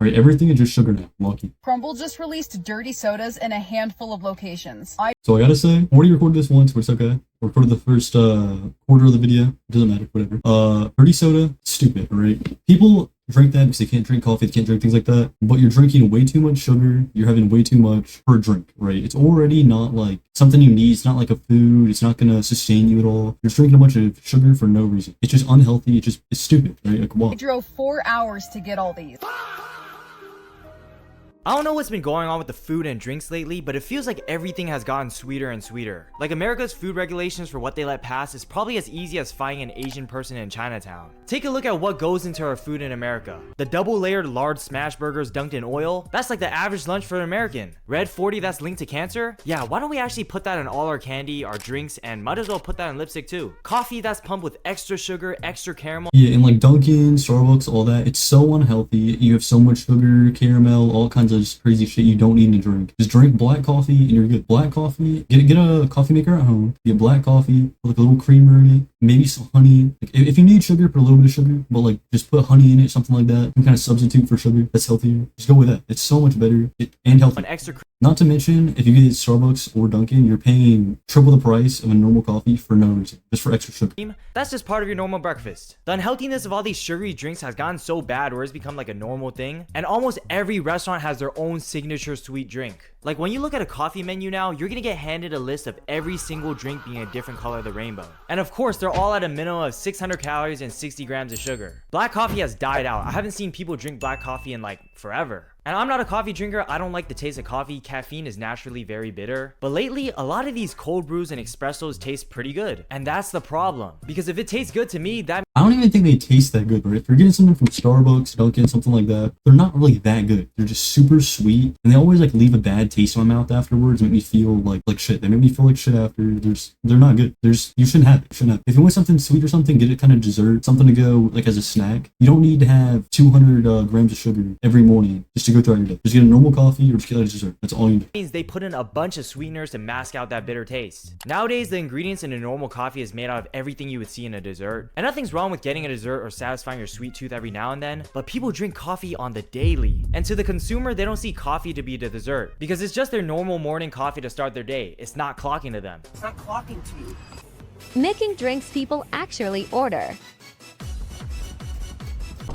Right, everything is just sugar now. Lucky. Crumble just released dirty sodas in a handful of locations. So I gotta say, we already recorded this once, but it's okay. We recorded the first quarter of the video. It doesn't matter, whatever. Dirty soda, stupid, right? People drink that because they can't drink coffee, they can't drink things like that. But you're drinking way too much sugar. You're having way too much per drink, right? It's already not like something you need. It's not like a food. It's not gonna sustain you at all. You're just drinking a bunch of sugar for no reason. It's just unhealthy. It's stupid, right? Like, why? I drove 4 hours to get all these. I don't know what's been going on with the food and drinks lately, but it feels like everything has gotten sweeter and sweeter. Like America's food regulations for what they let pass is probably as easy as finding an Asian person in Chinatown. Take a look at what goes into our food in America. The double layered large smash burgers dunked in oil, that's like the average lunch for an American. Red 40 that's linked to cancer? Yeah, why don't we actually put that in all our candy, our drinks, and might as well put that in lipstick too. Coffee that's pumped with extra sugar, extra caramel. Yeah, and like Dunkin', Starbucks, all that, it's so unhealthy. You have so much sugar, caramel, all kinds of just crazy shit you don't need to drink. Just drink black coffee and you're good. Black coffee, get a coffee maker at home, get black coffee with like a little creamer in it, maybe some honey. Like, if you need sugar, put a little bit of sugar, but like just put honey in it, something like that. Some kind of substitute for sugar that's healthier. Just go with that. It's so much better and healthy. An extra Not to mention, if you get Starbucks or Dunkin', you're paying triple the price of a normal coffee for no reason, just for extra sugar. cream, that's just part of your normal breakfast. The unhealthiness of all these sugary drinks has gotten so bad where it's become like a normal thing, and almost every restaurant has their own signature sweet drink. Like when you look at a coffee menu now, you're gonna get handed a list of every single drink being a different color of the rainbow. And of course, they're all at a minimum of 600 calories and 60 grams of sugar. Black coffee has died out. I haven't seen people drink black coffee in like forever. And I'm not a coffee drinker, I don't like the taste of coffee, caffeine is naturally very bitter. But lately, a lot of these cold brews and espressos taste pretty good. And that's the problem. Because if it tastes good to me, that I don't even think they taste that good, but if you're getting something from Starbucks, Dunkin', something like that, they're not really that good. They're just super sweet, and they always like leave a bad taste in my mouth afterwards, make me feel like shit. They make me feel like shit after. They're not good. You shouldn't have it. You shouldn't have it. If you want something sweet or something, get it kind of dessert, something to go like as a snack. You don't need to have 200 grams of sugar every morning just to go throughout your day. Just get a normal coffee or just get a dessert. That's all you do. means they put in a bunch of sweeteners to mask out that bitter taste. Nowadays, the ingredients in a normal coffee is made out of everything you would see in a dessert. And nothing's wrong with getting a dessert or satisfying your sweet tooth every now and then, but people drink coffee on the daily. And to the consumer, they don't see coffee to be the dessert because it's just their normal morning coffee to start their day. It's not clocking to them. It's not clocking to you. Making drinks people actually order.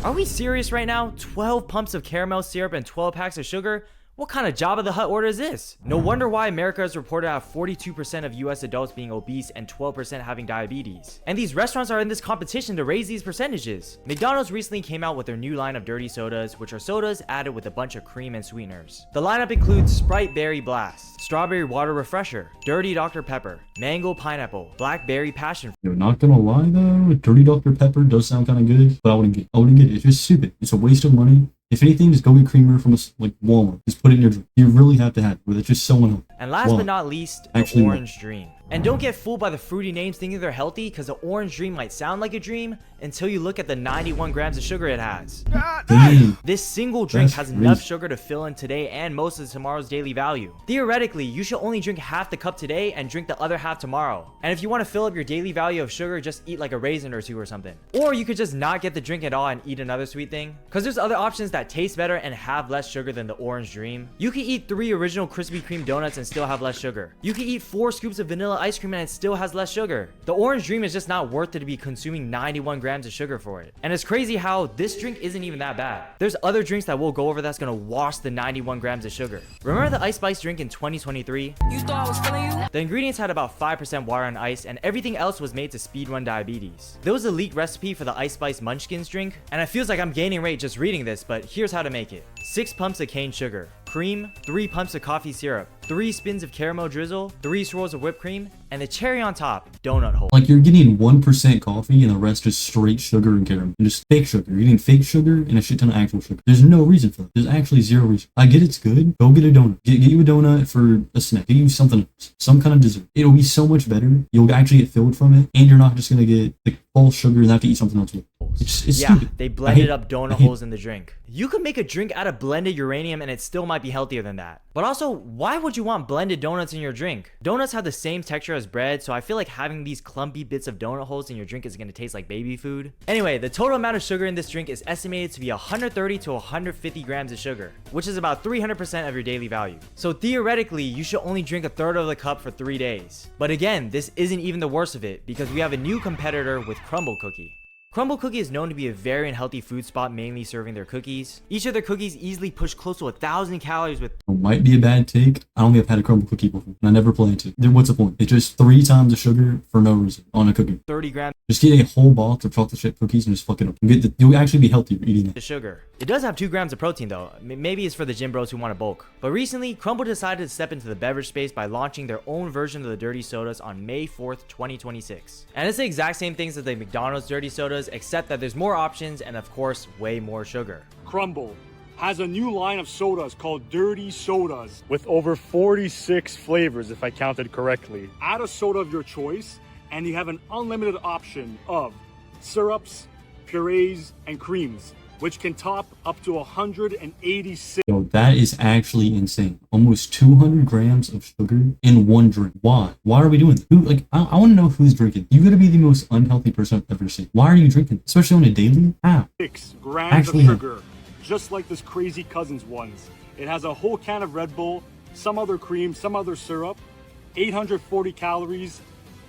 Are we serious right now? 12 pumps of caramel syrup and 12 packs of sugar? What kind of Jabba the Hutt order is this? No wonder why America is reported to have 42% of US adults being obese and 12% having diabetes. And these restaurants are in this competition to raise these percentages. McDonald's recently came out with their new line of dirty sodas, which are sodas added with a bunch of cream and sweeteners. The lineup includes Sprite Berry Blast, Strawberry Water Refresher, Dirty Dr. Pepper, Mango Pineapple, Blackberry Passion. Yo, not gonna lie though, Dirty Dr. Pepper does sound kind of good, but I wouldn't get it. It's just stupid. It's a waste of money. If anything, just go get creamer from like Walmart. Just put it in your drink. You really have to have it, but it's just so unhealthy. And last but not least, the Actually, Orange Dream. And don't get fooled by the fruity names thinking they're healthy, because the Orange Dream might sound like a dream until you look at the 91 grams of sugar it has. Damn. This single drink That's has enough crazy. sugar to fill in today and most of tomorrow's daily value. Theoretically, you should only drink half the cup today and drink the other half tomorrow. And if you want to fill up your daily value of sugar, just eat like a raisin or two or something. Or you could just not get the drink at all and eat another sweet thing. Because there's other options that taste better and have less sugar than the Orange Dream. You can eat 3 original Krispy Kreme donuts and still have less sugar. You can eat 4 scoops of vanilla ice cream and it still has less sugar. The Orange Dream is just not worth it to be consuming 91 grams of sugar for it. And it's crazy how this drink isn't even that bad. There's other drinks that we'll go over that's gonna wash the 91 grams of sugar. Remember the Ice Spice drink in 2023? You thought I was feeling you? The ingredients had about 5% water and ice, and everything else was made to speedrun diabetes. There was a leaked recipe for the Ice Spice Munchkins drink, and it feels like I'm gaining weight just reading this, but here's how to make it. 6 pumps of cane sugar, cream, 3 pumps of coffee syrup, 3 spins of caramel drizzle, 3 swirls of whipped cream, and the cherry on top, donut hole. Like you're getting 1% coffee and the rest is straight sugar and caramel. And just fake sugar. You're getting fake sugar and a shit ton of actual sugar. There's no reason for that. There's actually zero reason. I get it's good. Go get a donut. Get you a donut for a snack. Get you something else. Some kind of dessert. It'll be so much better. You'll actually get filled from it. And you're not just gonna get like false sugar and have to eat something else with it. It's Yeah, stupid. they blended up donut holes in the drink. You could make a drink out of blended uranium and it still might be healthier than that. But also, why would you want blended donuts in your drink? Donuts have the same texture as bread, so I feel like having these clumpy bits of donut holes in your drink is going to taste like baby food. Anyway, the total amount of sugar in this drink is estimated to be 130 to 150 grams of sugar, which is about 300% of your daily value. So theoretically, you should only drink a third of the cup for 3 days. But again, this isn't even the worst of it, because we have a new competitor with Crumble Cookie. Crumble Cookie is known to be a very unhealthy food spot, mainly serving their cookies. Each of their cookies easily push close to 1,000 calories with It might be a bad take. I don't think I've had a crumble cookie before, and I never plan to. Then what's the point? It's just 3 times the sugar for no reason on a cookie. 30 grams Just get a whole box of chocolate chip cookies and just fuck it up. You'll actually be healthier eating that. of sugar. It does have 2 grams of protein though. Maybe it's for the gym bros who want to bulk. But recently, Crumble decided to step into the beverage space by launching their own version of the Dirty Sodas on May 4th, 2026. And it's the exact same things as the McDonald's Dirty Sodas, except that there's more options and of course, way more sugar. Crumble has a new line of sodas called Dirty Sodas with over 46 flavors, if I counted correctly. Add a soda of your choice, and you have an unlimited option of syrups, purees, and creams, which can top up to 186. Yo, that is actually insane. Almost 200 grams of sugar in one drink. Why? Why are we doing that? I want to know who's drinking. You gotta be the most unhealthy person I've ever seen. Why are you drinking? Especially on a daily? How? 6 grams Actually, of sugar, just like this Crazy Cousins ones. It has a whole can of Red Bull, some other cream, some other syrup, 840 calories,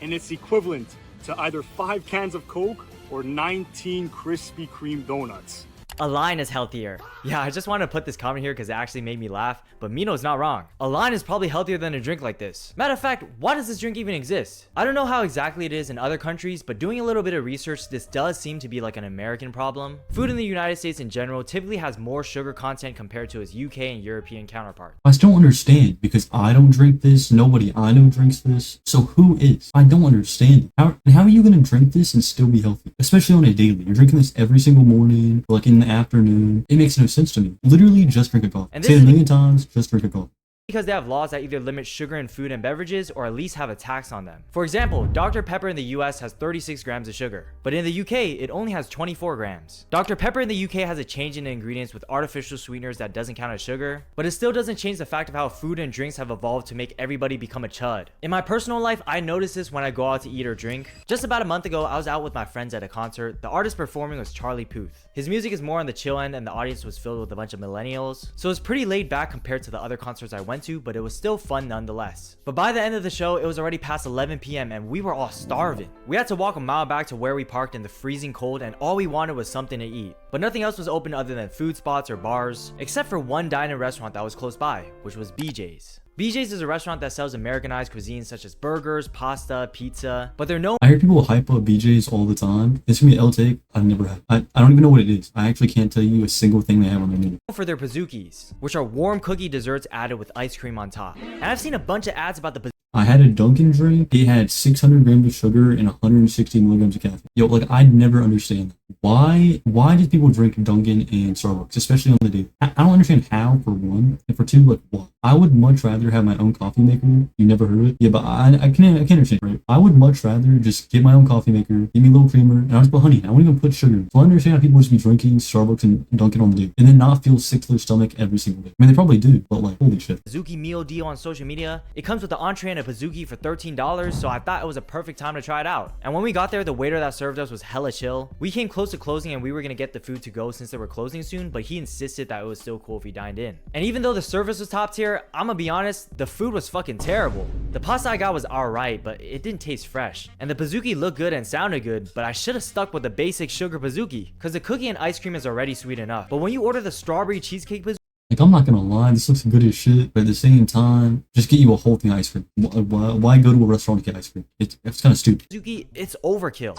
and it's equivalent to either 5 cans of Coke or 19 Krispy Kreme donuts. Align is healthier. Yeah, I just want to put this comment here because it actually made me laugh, but Mino's not wrong. Align is probably healthier than a drink like this. Matter of fact, why does this drink even exist? I don't know how exactly it is in other countries, but doing a little bit of research, this does seem to be like an American problem. Food in the United States in general typically has more sugar content compared to its UK and European counterpart. I still don't understand because I don't drink this. Nobody I know drinks this. So who is? I don't understand. How are you gonna drink this and still be healthy? Especially on a daily. You're drinking this every single morning, like in the afternoon. It makes no sense to me. Literally, just drink a coffee. And Say it this a is million times. Just drink a coffee. Because they have laws that either limit sugar in food and beverages or at least have a tax on them. For example, Dr. Pepper in the US has 36 grams of sugar, but in the UK, it only has 24 grams. Dr. Pepper in the UK has a change in the ingredients with artificial sweeteners that doesn't count as sugar, but it still doesn't change the fact of how food and drinks have evolved to make everybody become a chud. In my personal life, I notice this when I go out to eat or drink. Just about a month ago, I was out with my friends at a concert. The artist performing was Charlie Puth. His music is more on the chill end and the audience was filled with a bunch of millennials, so it's pretty laid back compared to the other concerts I went to, but it was still fun nonetheless. But by the end of the show, it was already past 11 p.m. and we were all starving. We had to walk a mile back to where we parked in the freezing cold, and all we wanted was something to eat. But nothing else was open other than food spots or bars, except for one dine-in restaurant that was close by, which was BJ's. BJ's is a restaurant that sells Americanized cuisines such as burgers, pasta, pizza, but they're known I hear people hype up BJ's all the time. It's gonna be an L take. I've never had. I don't even know what it is. I actually can't tell you a single thing they have on their menu. for their pazookies, which are warm cookie desserts added with ice cream on top. And I've seen a bunch of ads about the I had a Dunkin' drink. It had 600 grams of sugar and 160 milligrams of caffeine. Yo, like, I'd never understand that. Why do people drink Dunkin' and Starbucks, especially on the day? I don't understand how, for one, and for two, like, why? I would much rather have my own coffee maker. You never heard of it? Yeah, but I can't understand, right? I would much rather just get my own coffee maker, give me a little creamer, and I'll just put honey. I won't even put sugar. So I understand how people just be drinking Starbucks and Dunkin' on the day, and then not feel sick to their stomach every single day. I mean, they probably do, but like, holy shit. Pizookie meal deal on social media. It comes with the entree and a Pizookie for $13, so I thought it was a perfect time to try it out. And when we got there, the waiter that served us was hella chill. We came close to closing and we were gonna get the food to go since they were closing soon, but he insisted that it was still cool if we dined in. And even though the service was top tier, I'ma be honest, the food was fucking terrible. The pasta I got was alright, but it didn't taste fresh. And the Pizookie looked good and sounded good, but I should have stuck with the basic sugar Pizookie, cause the cookie and ice cream is already sweet enough. But when you order the strawberry cheesecake Pizookie, Like, I'm not gonna lie, this looks good as shit, but at the same time, just get you a whole thing of ice cream. Why go to a restaurant to get ice cream? It's kind of stupid. Pizookie, it's overkill.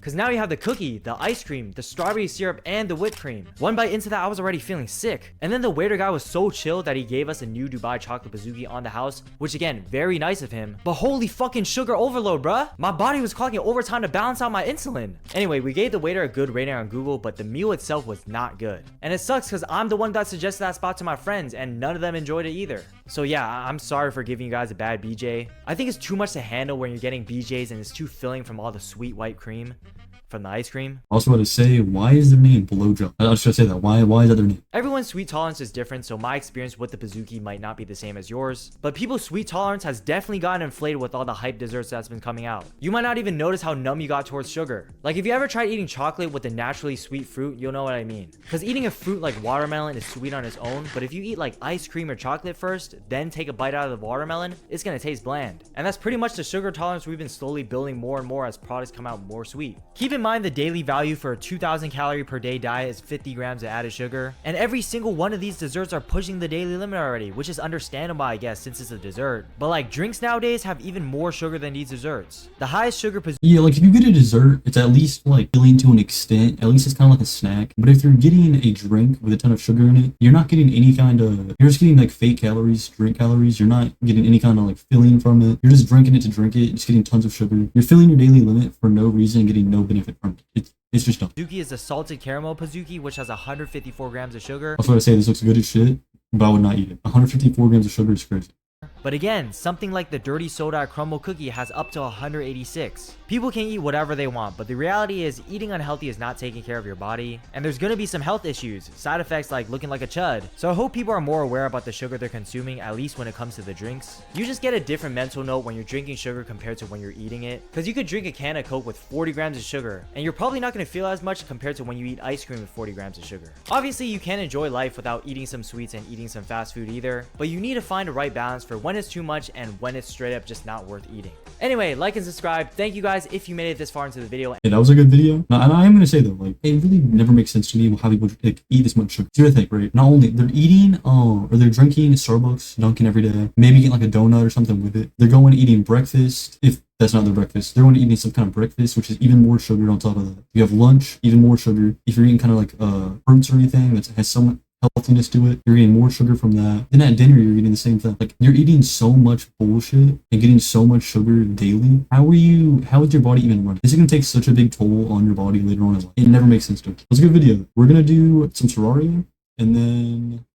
Cause now you have the cookie, the ice cream, the strawberry syrup, and the whipped cream. One bite into that, I was already feeling sick. And then the waiter guy was so chill that he gave us a new Dubai chocolate Pizookie on the house, which again, very nice of him. But holy fucking sugar overload, bruh. My body was clocking overtime to balance out my insulin. Anyway, we gave the waiter a good rating on Google, but the meal itself was not good. And it sucks cause I'm the one that suggested that spot to my friends, and none of them enjoyed it either. So yeah, I'm sorry for giving you guys a bad BJ. I think it's too much to handle when you're getting BJs and it's too filling from all the sweet white cream. from the ice cream. Also, want to say, why is their name Blowjob? I was just say that. Why is that their name? Everyone's sweet tolerance is different, so my experience with the Pizookie might not be the same as yours. But people's sweet tolerance has definitely gotten inflated with all the hype desserts that's been coming out. You might not even notice how numb you got towards sugar. Like if you ever tried eating chocolate with a naturally sweet fruit, you'll know what I mean. Because eating a fruit like watermelon is sweet on its own, but if you eat like ice cream or chocolate first, then take a bite out of the watermelon, it's gonna taste bland. And that's pretty much the sugar tolerance we've been slowly building more and more as products come out more sweet. Keep in mind the daily value for a 2,000 calorie per day diet is 50 grams of added sugar, and every single one of these desserts are pushing the daily limit already, which is understandable I guess since it's a dessert. But like drinks nowadays have even more sugar than these desserts. The highest sugar Yeah, like if you get a dessert, it's at least like filling to an extent. At least it's kind of like a snack. But if you're getting a drink with a ton of sugar in it, you're not getting any kind of, you're just getting like fake calories, drink calories. You're not getting any kind of like filling from it. You're just drinking it to drink it, just getting tons of sugar. You're filling your daily limit for no reason and getting no benefit from it. It's just dumb. Pizookie is the salted caramel Pizookie, which has 154 grams of sugar. That's what I say, this looks good as shit, but I would not eat it. 154 grams of sugar is crazy. But again, something like the Dirty Soda Crumble Cookie has up to 186. People can eat whatever they want, but the reality is eating unhealthy is not taking care of your body, and there's gonna be some health issues, side effects like looking like a chud. So I hope people are more aware about the sugar they're consuming, at least when it comes to the drinks. You just get a different mental note when you're drinking sugar compared to when you're eating it, because you could drink a can of Coke with 40 grams of sugar, and you're probably not gonna feel as much compared to when you eat ice cream with 40 grams of sugar. Obviously, you can enjoy life without eating some sweets and eating some fast food either, but you need to find a right balance for when it's too much and when it's straight up just not worth eating. Anyway, like and subscribe. Thank you guys if you made it this far into the video. Yeah, that was a good video. Now, and I am gonna say though, like, it really never makes sense to me how people like eat this much sugar. So you think, right? Not only they're eating, or they're drinking Starbucks, Dunkin' every day, maybe getting like a donut or something with it. They're going eating breakfast. If that's not their breakfast, they're going to eating some kind of breakfast, which is even more sugar on top of that. You have lunch, even more sugar. If you're eating kind of like fruits or anything that has some healthiness to it, you're getting more sugar from that. Then at dinner, you're eating the same thing. Like, you're eating so much bullshit and getting so much sugar daily. How is your body even running? This is gonna take such a big toll on your body later on in life. It never makes sense to me. It was a good video. We're gonna do some Terraria, and then